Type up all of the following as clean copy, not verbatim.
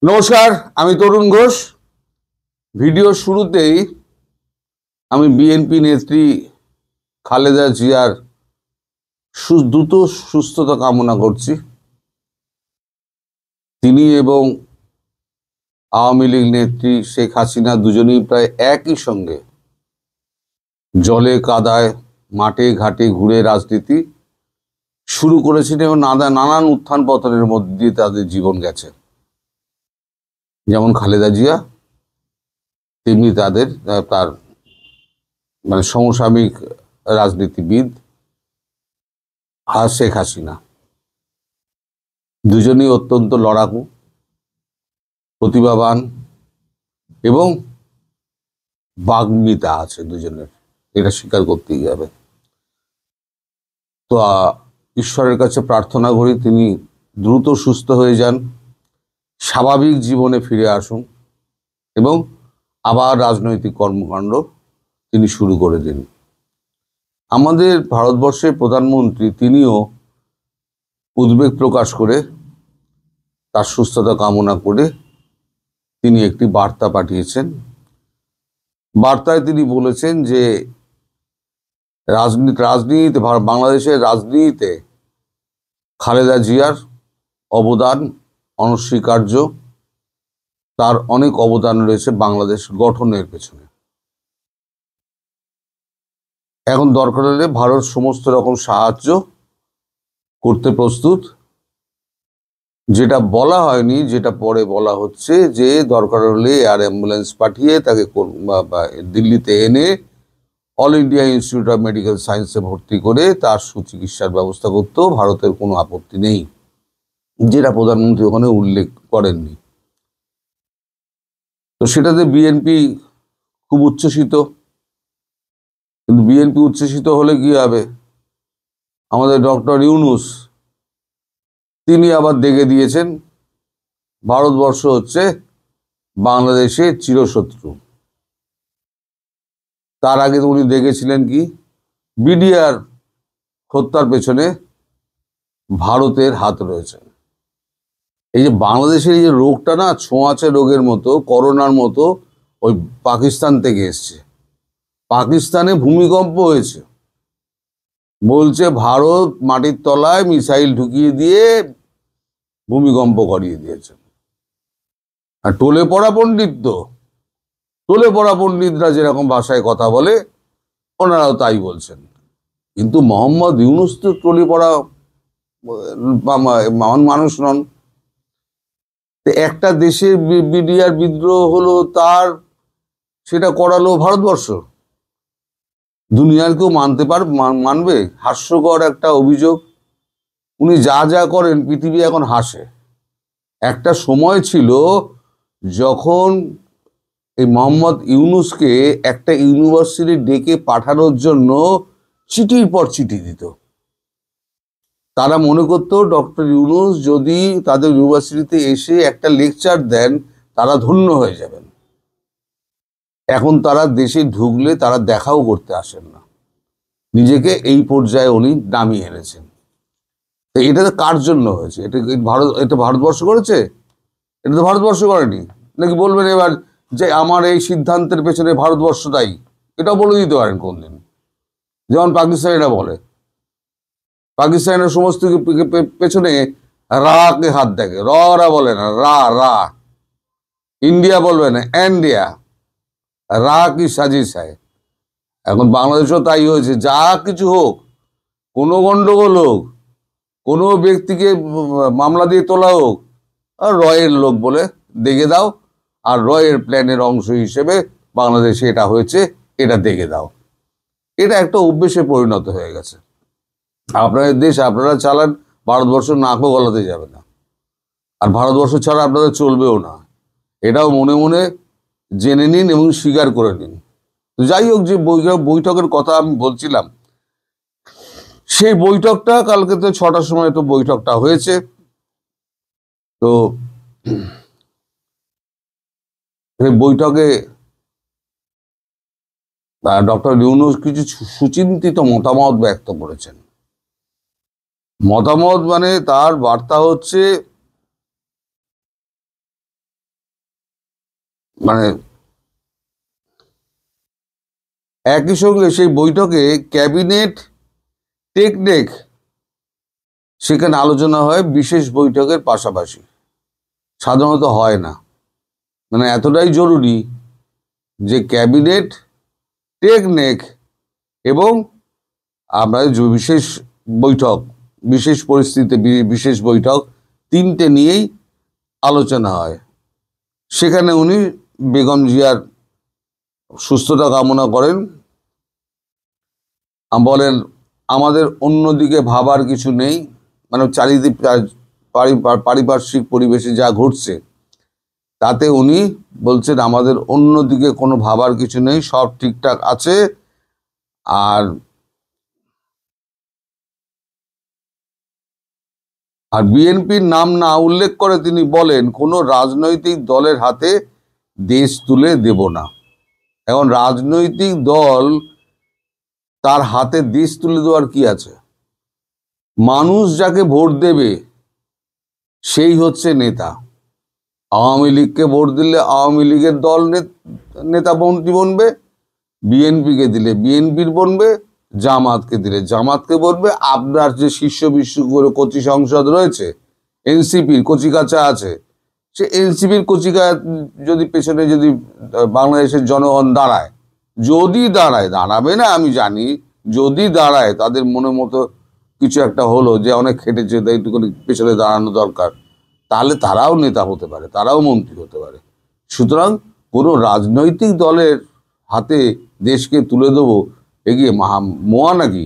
নমস্কার, আমি তরুণ ঘোষ। ভিডিও শুরুতেই আমি বিএনপি নেত্রী খালেদা জিয়ার দ্রুত সুস্থতা কামনা করছি। তিনি এবং আওয়ামী লীগ নেত্রী শেখ হাসিনা দুজনেই প্রায় একই সঙ্গে জলে কাদায় মাঠে ঘাটে ঘুরে রাজনীতি শুরু করেছেন এবং নানান উত্থান পতনের মধ্যে দিয়ে তাদের জীবন গেছে। যেমন খালেদা জিয়া, তেমনি তার সমসাময়িক রাজনীতিবিদ আর শেখ হাসিনা দুজনেই অত্যন্ত লড়াকু, প্রতিভাবান এবং বাগ্মিতা আছে দুজনের, এটা স্বীকার করতেই হবে। তো ঈশ্বরের কাছে প্রার্থনা করি তিনি দ্রুত সুস্থ হয়ে যান, স্বাভাবিক জীবনে ফিরে আসুন এবং আবার রাজনৈতিক কর্মকাণ্ড তিনি শুরু করে দিন। আমাদের ভারতবর্ষের প্রধানমন্ত্রী তিনিও উদ্বেগ প্রকাশ করে তার সুস্থতা কামনা করে তিনি একটি বার্তা পাঠিয়েছেন। বার্তায় তিনি বলেছেন যে রাজনীতিতে বাংলাদেশের রাজনীতিতে খালেদা জিয়ার অবদান অনস্বীকার্য। তার অনেক অবদান রয়েছে বাংলাদেশ গঠনের পেছনে। এখন দরকার হলে ভারত সমস্ত রকম সাহায্য করতে প্রস্তুত। যেটা বলা হয়নি, যেটা পরে বলা হচ্ছে যে দরকার হলে এয়ার অ্যাম্বুলেন্স পাঠিয়ে তাকে দিল্লিতে এনে all India institute of medical সায়েন্সে ভর্তি করে তার সুচিকিৎসার ব্যবস্থা করতেও ভারতের কোনো আপত্তি নেই, যেটা প্রধানমন্ত্রী ওখানে উল্লেখ করেননি। তো সেটাতে বিএনপি খুব উচ্ছ্বসিত। কিন্তু বিএনপি উচ্ছ্বসিত হলে কি হবে? আমাদের ডক্টর ইউনূস তিনি আবার দেখে দিয়েছেন ভারতবর্ষ হচ্ছে বাংলাদেশের চিরশত্রু। তার আগে তো উনি দেখেছিলেন কি বিডিআর হত্যার পেছনে ভারতের হাত রয়েছে। এই যে বাংলাদেশের এই যে রোগটা না ছোঁয়াচে রোগের মতো, করোনার মতো, ওই পাকিস্তান থেকে এসছে। পাকিস্তানে ভূমিকম্প হয়েছে, বলছে ভারত মাটির তলায় মিসাইল ঢুকিয়ে দিয়ে ভূমিকম্প করিয়ে দিয়েছে। আর টলে পড়া পণ্ডিতরা যেরকম ভাষায় কথা বলে ওনারাও তাই বলছেন। কিন্তু মোহাম্মদ ইউনূস তো টলে পড়া মানুষ নন। একটা দেশে বিডিআর বিদ্রোহ হলো, সেটা করালো ভারতবর্ষ। দুনিয়ার কেউ মানবে? হাস্যকর একটা অভিযোগ। উনি যা যা করেন পৃথিবী এখন হাসে। একটা সময় ছিল যখন এই মোহাম্মদ ইউনূসকে একটা ইউনিভার্সিটি ডেকে পাঠানোর জন্য চিঠির পর চিঠি দিত। তারা মনে করতো ডক্টর ইউনূস যদি তাদের ইউনিভার্সিটিতে এসে একটা লেকচার দেন তারা ধন্য হয়ে যাবেন। এখন তারা দেশে ঢুকলে তারা দেখাও করতে আসেন না। নিজেকে এই পর্যায়ে উনি নামিয়ে এনেছেন। তো এটা কার জন্য হয়েছে? এটা ভারতবর্ষ করেছে? এটা তো ভারতবর্ষ করেনি। নাকি বলবেন এবার যে আমার এই সিদ্ধান্তের পেছনে ভারতবর্ষ দায়ী? এটাও বলে দিতে পারেন কোনদিন, যেমন পাকিস্তানিরা বলে। পাকিস্তানের সমস্ত পেছনে রা কে হাত দেখে, রা বলে না, রা। ইন্ডিয়া বলবে না, ইন্ডিয়া। রা কি সাজিশ হয়। এখন বাংলাদেশও তাই হয়েছে। যা কিছু হোক, কোনো গন্ডগোল হোক, কোনো ব্যক্তিকে মামলা দিয়ে তোলা হোক, আর রয়ের লোক বলে দেখে দাও। আর রয়ের প্ল্যানের অংশ হিসেবে বাংলাদেশে এটা হয়েছে, এটা দেখে দাও। এটা একটা অভ্যেসে পরিণত হয়ে গেছে। আপনাদের দেশ আপনারা চালান, ভারতবর্ষ নাকও গলাতে যাবে না, আর ভারতবর্ষ ছাড়া আপনাদের চলবেও না। এটাও মনে মনে জেনে নিন এবং স্বীকার করে নিন। তো যাই হোক, যে বৈঠকের কথা আমি বলছিলাম, সেই বৈঠকটা কালকে তো 6টার সময় তো বৈঠকটা হয়েছে। তো বৈঠকে ডক্টর ইউনূস কিছু সুচিন্তিত মতামত ব্যক্ত করেছেন। মতামত মানে তার বার্তা হচ্ছে মানে একই সঙ্গে সেই বৈঠকে ক্যাবিনেট টেকনিক সেখানে আলোচনা হয় বিশেষ বৈঠকের পাশাপাশি, সাধারণত হয় না। মানে এতটাই জরুরি যে ক্যাবিনেট টেকনিক এবং আমরা বিশেষ বৈঠক, বিশেষ পরিস্থিতিতে বিশেষ বৈঠক, তিনটে নিয়েই আলোচনা হয়। সেখানে উনি বেগম জিয়ার সুস্থতা কামনা করেন, বলেন আমাদের অন্যদিকে ভাবার কিছু নেই। মানে চারিদিক পারিপার্শ্বিক পরিবেশে যা ঘটছে তাতে উনি বলছেন আমাদের অন্যদিকে কোনো ভাবার কিছু নেই, সব ঠিকঠাক আছে। আর বিএনপির নাম না উল্লেখ করে তিনি বলেন কোনো রাজনৈতিক দলের হাতে দেশ তুলে দেব না। এখন রাজনৈতিক দল তার হাতে দেশ তুলে দেওয়ার কি আছে? মানুষ যাকে ভোট দেবে সেই হচ্ছে নেতা। আওয়ামী লীগকে ভোট দিলে আওয়ামী লীগের দল নেতা মন্ত্রী বনবে, বিএনপিকে দিলে বিএনপির বনবে, জামাতকে দিলে জামাতকে বলবে। আপনার যে শীর্ষ বিশ্ব করে কচি সংসদ রয়েছে, এনসিপির কচিকাচা আছে, সে এনসিপির কচিকা যদি পেছনে যদি বাংলাদেশের জনগণ দাঁড়ায়, যদি দাঁড়ায়, দাঁড়াবে না আমি জানি, যদি দাঁড়ায় তাদের মনে মতো কিছু একটা হলো যে অনেক খেটেছে তাই একটু করে পেছনে দাঁড়ানো দরকার, তাহলে তারাও নেতা হতে পারে, তারাও মন্ত্রী হতে পারে। সুতরাং কোনো রাজনৈতিক দলের হাতে দেশকে তুলে দেবো এগিয়ে মোয়া নাকি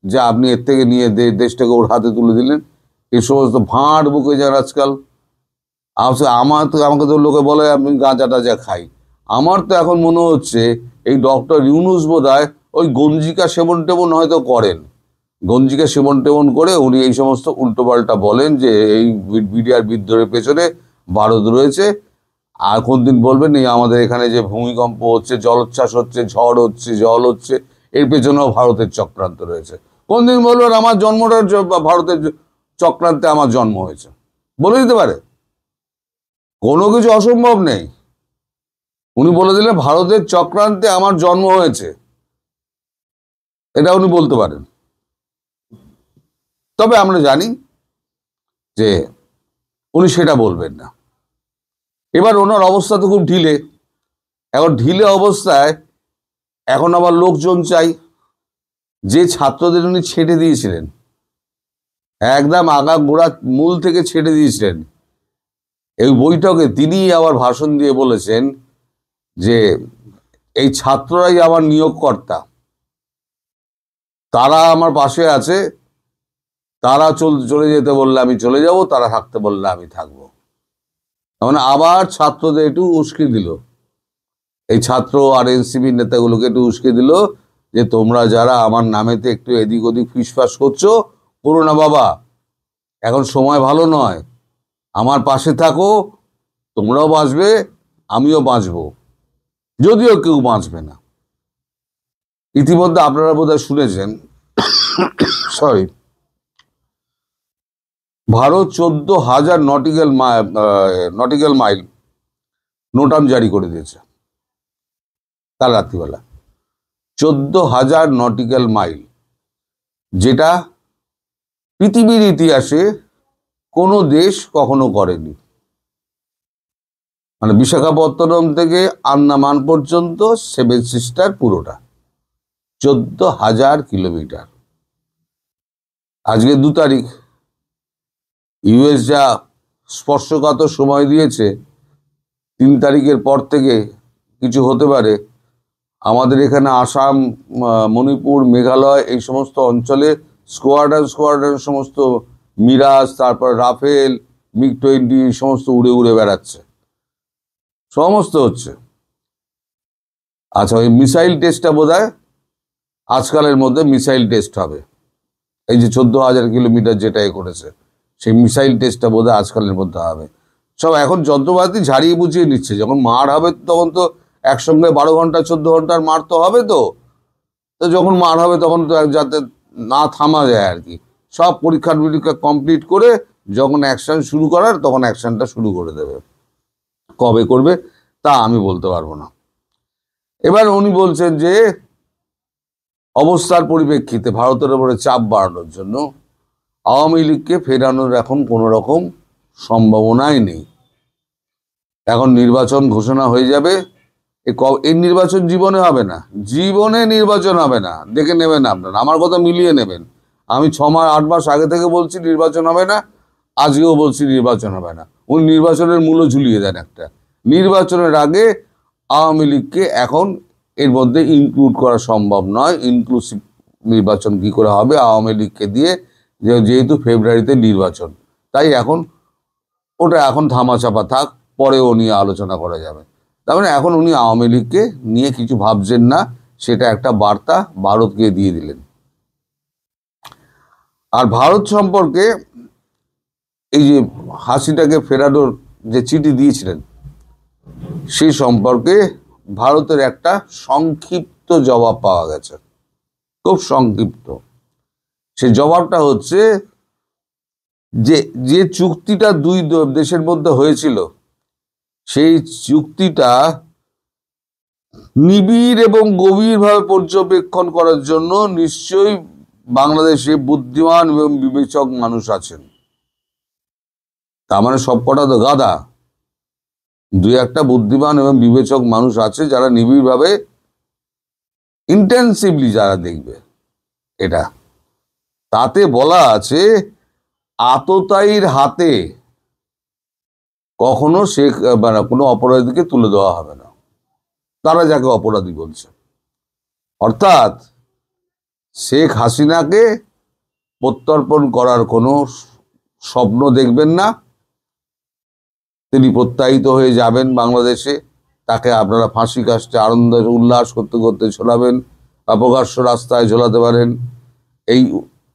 যে আপনি এর থেকে নিয়ে দেশটাকে ওর হাতে তুলে দিলেন? এই সমস্ত ভাঁড় বুকে যান আজকাল। আমাকে তো লোকে বলে আমি গাঁজা টাজা খাই। আমার তো এখন মনে হচ্ছে এই ডক্টর ইউনূস বোধহয় ওই গঞ্জিকা সেবন টেবন হয়তো করেন, গঞ্জিকা সেবন টেবন করে উনি এই সমস্ত উল্টোপাল্টা বলেন যে এই বিডিআর বিদ্রোহের পেছনে ভারত রয়েছে। আর কোন দিন বলবেন এই আমাদের এখানে যে ভূমিকম্প হচ্ছে, জলোচ্ছ্বাস হচ্ছে, ঝড় হচ্ছে, জল হচ্ছে, এর পেছনেও ভারতের চক্রান্ত রয়েছে। কোন দিন বলবেন আমার জন্মটা ভারতের চক্রান্তে আমার জন্ম হয়েছে, বলে দিতে পারে। কোনো কিছু অসম্ভব নেই। উনি বলে দিলেন ভারতের চক্রান্তে আমার জন্ম হয়েছে, এটা উনি বলতে পারেন। তবে আমরা জানি যে উনি সেটা বলবেন না। এবার ওনার অবস্থা তো খুব ঢিলে। এখন ঢিলে অবস্থায় এখন আবার লোকজন চাই। যে ছাত্রদের উনি ছেটে দিয়েছিলেন, একদম আগা গোড়া মূল থেকে ছেটে দিয়েছিলেন, এই বৈঠকে তিনি আবার ভাষণ দিয়ে বলেছেন যে এই ছাত্ররাই আমার নিয়োগকর্তা, তারা আমার পাশে আছে, তারা চলে যেতে বললে আমি চলে যাব, তারা থাকতে বললে আমি থাকবো। মানে আবার ছাত্রদের একটু উস্কে দিল, এই ছাত্র আর এনসিপির নেতাগুলোকে একটু উস্কে দিল যে তোমরা যারা আমার নামেতে একটু এদিক ওদিক ফিসফাস করছো, করো না বাবা, এখন সময় ভালো নয়, আমার পাশে থাকো, তোমরাও বাঁচবে, আমিও বাঁচবো, যদিও কেউ বাঁচবে না। ইতিমধ্যে আপনারা বোধহয় শুনেছেন, sorry, Bharat 14,000 nautical mile NOTAM জারি করে দিয়েছে কাল রাত্রিবেলা। 14,000 নটিক্যাল মাইল, যেটা পৃথিবীর ইতিহাসে কোনো দেশ কখনো করেনি। মানে বিশাখাপত্তনম থেকে আন্দামান পর্যন্ত 7 সিস্টার পুরোটা 14,000 কিলোমিটার। আজকে 2 তারিখ, ইউএস যা স্পর্শকাতর সময় দিয়েছে, 3 তারিখের পর থেকে কিছু হতে পারে। আমাদের এখানে আসাম, মণিপুর, মেঘালয় এই সমস্ত অঞ্চলে স্কোয়াড্রন সমস্ত মিরাজ, তারপর রাফেল, MiG-20 সমস্ত উড়ে উড়ে বেড়াচ্ছে, সমস্ত হচ্ছে। আচ্ছা, ওই মিসাইল টেস্টটা বোধহয় আজকালের মধ্যে মিসাইল টেস্ট হবে। এই যে 14,000 কিলোমিটার যেটা করেছে, সেই মিসাইল টেস্টটা বোধহয় আজকালের মধ্যে হবে। সব এখন যন্ত্রপাতি ঝাড়িয়ে বুঝিয়ে নিচ্ছে, যখন মার হবে তখন তো একসঙ্গে 12 ঘন্টা 14 ঘন্টার মার তো হবে। তো যখন মার হবে তখন তো যাতে না থামা যায় আর কি, সব পরীক্ষা কমপ্লিট করে যখন অ্যাকশন শুরু করার তখন অ্যাকশনটা শুরু করে দেবে। কবে করবে তা আমি বলতে পারবো না। এবার উনি বলছেন যে অবস্থার পরিপ্রেক্ষিতে ভারতের উপরে চাপ বাড়ানোর জন্য আওয়ামী লীগকে ফেরানোর এখন কোনো রকম সম্ভাবনাই নেই। এখন নির্বাচন ঘোষণা হয়ে যাবে, এই নির্বাচন জীবনে হবে না, জীবনে নির্বাচন হবে না, দেখে নেবেন আপনারা, আমার কথা মিলিয়ে নেবেন। আমি 6 মাস 8 মাস আগে থেকে বলছি নির্বাচন হবে না, আজকেও বলছি নির্বাচন হবে না। উনি নির্বাচনের মূল্য ঝুলিয়ে দেন একটা। নির্বাচনের আগে আওয়ামী লীগকে এখন এর মধ্যে ইনক্লুড করা সম্ভব নয়। ইনক্লুসিভ নির্বাচন কি করে হবে আওয়ামী লীগকে দিয়ে, যেহেতু ফেব্রুয়ারিতে নির্বাচন, তাই এখন ওটা এখন ধামাচাপা থাক, পরেও নিয়ে আলোচনা করা যাবে। তার মানে এখন উনি আওয়ামী লীগকে নিয়ে কিছু ভাবছেন না, সেটা একটা বার্তা ভারতকে দিয়ে দিলেন। আর ভারত সম্পর্কে এই যে হাসিনাকে ফেরানোর যে চিঠি দিয়েছিলেন, সেই সম্পর্কে ভারতের একটা সংক্ষিপ্ত জবাব পাওয়া গেছে, খুব সংক্ষিপ্ত। সেই জবাবটা হচ্ছে যে যে চুক্তিটা দুই দেশের মধ্যে হয়েছিল, সেই চুক্তিটা নিবিড় এবং গভীরভাবে পর্যবেক্ষণ করার জন্য নিশ্চয়ই বাংলাদেশে বুদ্ধিমান এবং বিবেচক মানুষ আছেন। তার মানে সবকটা তো গাধা, দুই একটা বুদ্ধিমান এবং বিবেচক মানুষ আছে যারা নিবিড়ভাবে ইন্টেন্সিভলি যারা দেখবে এটা। তাতে বলা আছে আততায়ীর হাতে কখনো কোনো অপরাধীকে তুলে দেওয়া হবে না, তারা যাকে অপরাধী বলছে। অর্থাৎ শেখ হাসিনাকে প্রত্যর্পণ করার কোনো স্বপ্ন দেখবেন না। তিনি প্রত্যাহিত হয়ে যাবেন বাংলাদেশে, তাকে আপনারা ফাঁসি কাস্টে আনন্দ উল্লাস করতে করতে ঝোলাবেন, প্রকাশ্য রাস্তায় ঝোলাতে পারেন,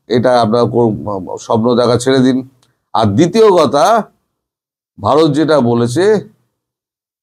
এটা আপনারা স্বপ্ন দেখা ছেড়ে দিন। আর দ্বিতীয় কথা, ভারত যেটা বলেছে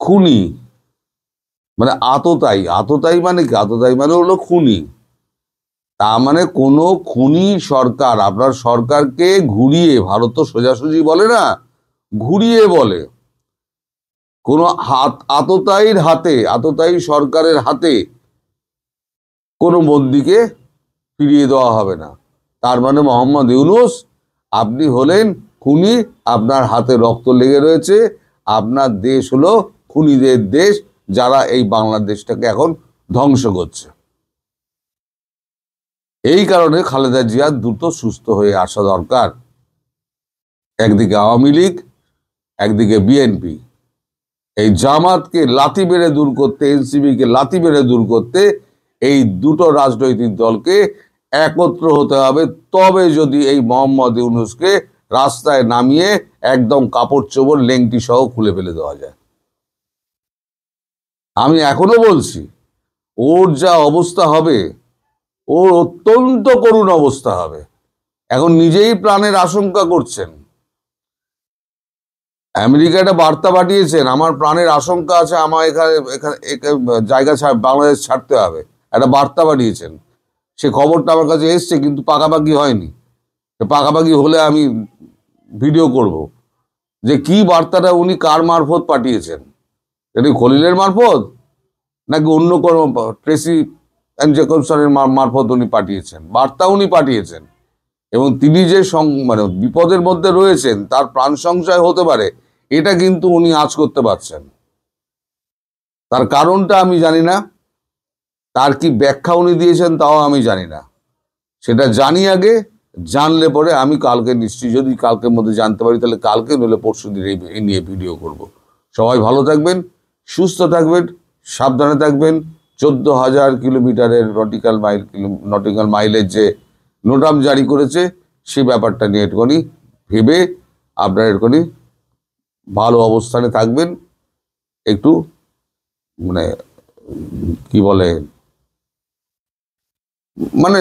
খুনি মানে আততায়ী মানে কি? আততায়ী মানে হলো খুনি। তার মানে কোনো খুনি সরকার, আপনার সরকারকে ঘুরিয়ে, ভারত তো সোজাসুজি বলে না, ঘুরিয়ে বলে, কোন আততায়ীর হাতে, আততায়ী সরকারের হাতে কোনো বন্দীকে ফিরিয়ে দেওয়া হবে না। তার মানে মোহাম্মদ ইউনূস, আপনি হলেন খুনি, আপনার হাতে রক্ত লেগে রয়েছে, আপনার দেশ হলো খুনিদের দেশ, যারা এই বাংলাদেশটাকে এখন ধ্বংস করছে। এই কারণে খালেদা জিয়া দ্রুত সুস্থ হয়ে আসা দরকার। একদিকে আওয়ামী লীগ, একদিকে বিএনপি, এই জামাতকে লাথি মেরে দূর করতে, এনসিপিকে লাথি মেরে দূর করতে এই দুটো রাজনৈতিক দলকে একত্র হতে হবে। তবে যদি এই মোহাম্মদ ইউনূসকে রাস্তায় নামিয়ে একদম কাপড় চোপড় লেংটি সহ খুলে ফেলে দেওয়া যায়। আমি এখনো বলছি, ওর যা অবস্থা হবে, ওর অত্যন্ত করুণ অবস্থা হবে। এখন নিজেই প্রাণের আশঙ্কা করছেন। আমেরিকা একটা বার্তা পাঠিয়েছেন, আমার প্রাণের আশঙ্কা আছে, আমার এখানে জায়গা বাংলাদেশ ছাড়তে হবে, একটা বার্তা পাঠিয়েছেন। সে খবরটা আমার কাছে এসছে, কিন্তু পাকাপাকি হয়নি। পাকাপাকি হলে আমি ভিডিও করব যে কি বার্তাটা উনি কার মারফত পাঠিয়েছেন। এটি খলিলের মারফত নাকি অন্য কোনো ট্রেসি অ্যান্ড জ্যাকবসনের মারফত উনি পাঠিয়েছেন, বার্তা উনি পাঠিয়েছেন। এবং তিনি যে মানে বিপদের মধ্যে রয়েছেন, তার প্রাণ সংশয় হতে পারে, এটা কিন্তু উনি আঁচ করতে পারছেন। তার কারণটা আমি জানি না, তার কি ব্যাখ্যা উনি দিয়েছেন তাও আমি জানি না। সেটা জানি আগে, জানলে পরে আমি কালকে নিশ্চয়ই, যদি কালকের মধ্যে জানতে পারি তাহলে কালকে, নইলে পরশু দিন এই নিয়ে ভিডিও করব। সবাই ভালো থাকবেন, সুস্থ থাকবেন, সাবধানে থাকবেন। 14,000 কিলোমিটারের নটিক্যাল মাইলের যে নোটাম জারি করেছে, সে ব্যাপারটা নিয়ে একটুখানি ভেবে আপনারা একটুখানি ভালো অবস্থানে থাকবেন, একটু মানে কি বলে, মানে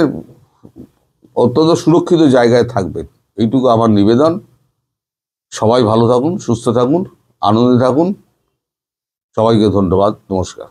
অত্যন্ত সুরক্ষিত জায়গায় থাকবেন, এইটুকু আমার নিবেদন। সবাই ভালো থাকুন, সুস্থ থাকুন, আনন্দে থাকুন। সবাইকে ধন্যবাদ, নমস্কার।